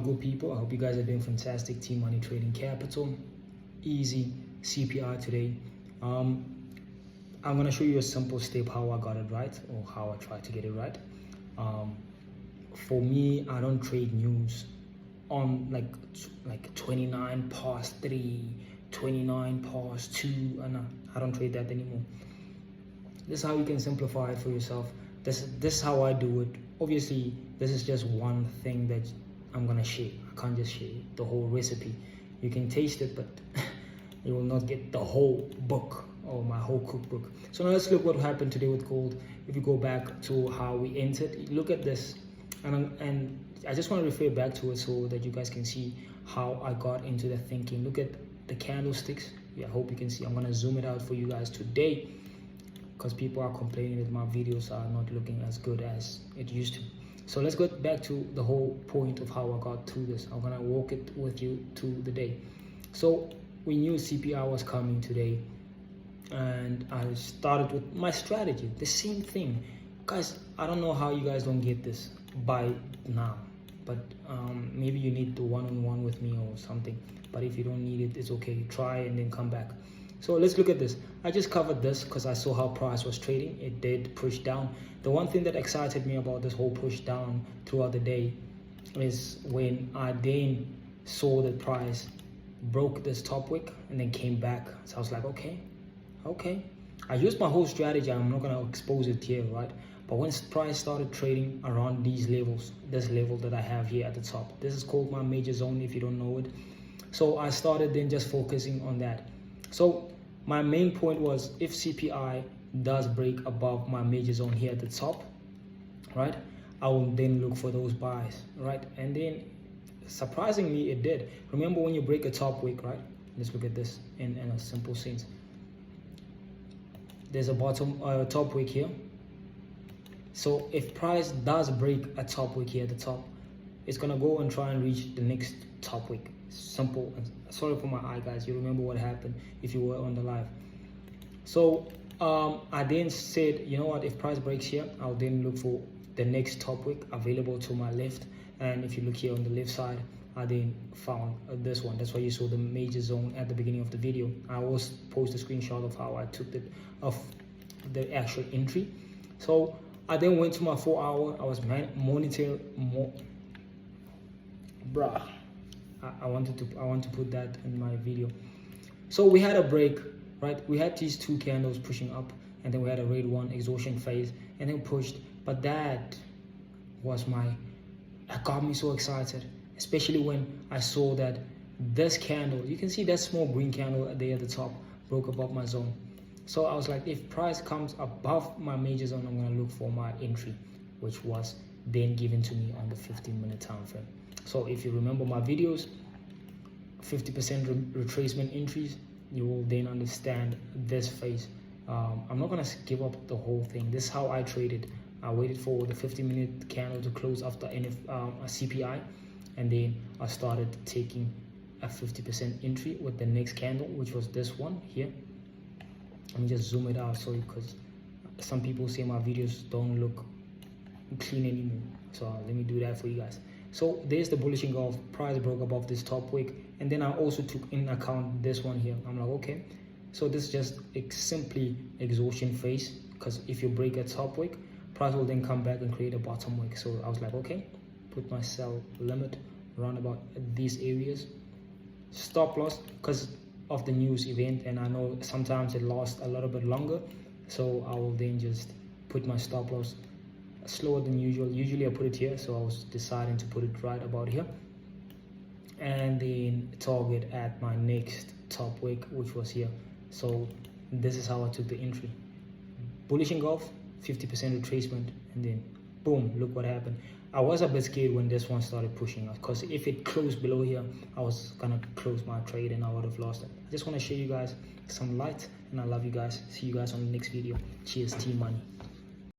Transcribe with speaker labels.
Speaker 1: Good people, I hope you guys are doing fantastic. Team Money Trading Capital, easy CPR today. I'm gonna show you a simple step how I got it right, or how I tried to get it right. For me, I don't trade news on like 29 past 3, 29 past 2, and I don't trade that anymore. This is how you can simplify it for yourself. This is how I do it. Obviously, this is just one thing that I'm gonna share. I can't just share the whole recipe. You can taste it, but you will not get the whole book or my whole cookbook. So now let's look what happened today with gold. If you go back to how we entered, look at this, and I just want to refer back to it so that you guys can see how I got into the thinking. Look at the candlesticks. Yeah, I hope you can see. I'm gonna zoom it out for you guys today, because people are complaining that my videos are not looking as good as it used to. So let's go back to the whole point of how I got through this. I'm gonna walk it with you to the day. So we knew CPR was coming today, and I started with my strategy, the same thing. Guys, I don't know how you guys don't get this by now, but maybe you need the one-on-one with me or something. But if you don't need it, it's okay. Try and then come back. So let's look at this. I just covered this because I saw how price was trading. It did push down. The one thing that excited me about this whole push down throughout the day is when I then saw that price broke this top wick and then came back. So I was like, okay. I used my whole strategy. I'm not gonna expose it here, right? But when price started trading around these levels, this level that I have here at the top, this is called my major zone if you don't know it. So I started then just focusing on that. So my main point was, if CPI does break above my major zone here at the top, right, I will then look for those buys, right? And then surprisingly it did. Remember, when you break a top wick, right, let's look at this in a simple sense. There's a bottom top wick here. So if price does break a top wick here at the top, it's gonna go and try and reach the next top wick. Simple. Sorry for my eye, guys. You remember what happened if you were on the live. So I then said, you know what, if price breaks here, I'll then look for the next top wick available to my left. And if you look here on the left side, I then found this one. That's why you saw the major zone at the beginning of the video. I always post a screenshot of how I took it of the actual entry. So I then went to my 4 hour. I was monitoring more. Bruh, I want to put that in my video. So we had a break, right? We had these two candles pushing up, and then we had a red one exhaustion phase, and then pushed. But that was that got me so excited, especially when I saw that this candle, you can see that small green candle there at the top, broke above my zone. So I was like, if price comes above my major zone, I'm gonna look for my entry, which was then given to me on the 15-minute time frame. So if you remember my videos, 50% retracement entries, you will then understand this phase. I'm not gonna give up the whole thing. This is how I traded. I waited for the 50-minute candle to close after a CPI, and then I started taking a 50% entry with the next candle, which was this one here. Let me just zoom it out, so because some people say my videos don't look clean anymore. So let me do that for you guys. So there's the bullish engulf. Price broke above this top wick, and then I also took in account this one here. I'm like, okay, so this is just simply exhaustion phase, because if you break a top wick, price will then come back and create a bottom wick. So I was like, okay, put my sell limit around about these areas. Stop loss because of the news event, and I know sometimes it lasts a little bit longer, so I will then just put my stop loss slower than usual. Usually I put it here, so I was deciding to put it right about here, and then target at my next top wick, which was here. So this is how I took the entry. Bullish engulf, 50% retracement, and then boom, look what happened. I was a bit scared when this one started pushing us, because if it closed below here, I was gonna close my trade and I would have lost it. I just want to show you guys some light, and I love you guys. See you guys on the next video. Cheers, Team Money.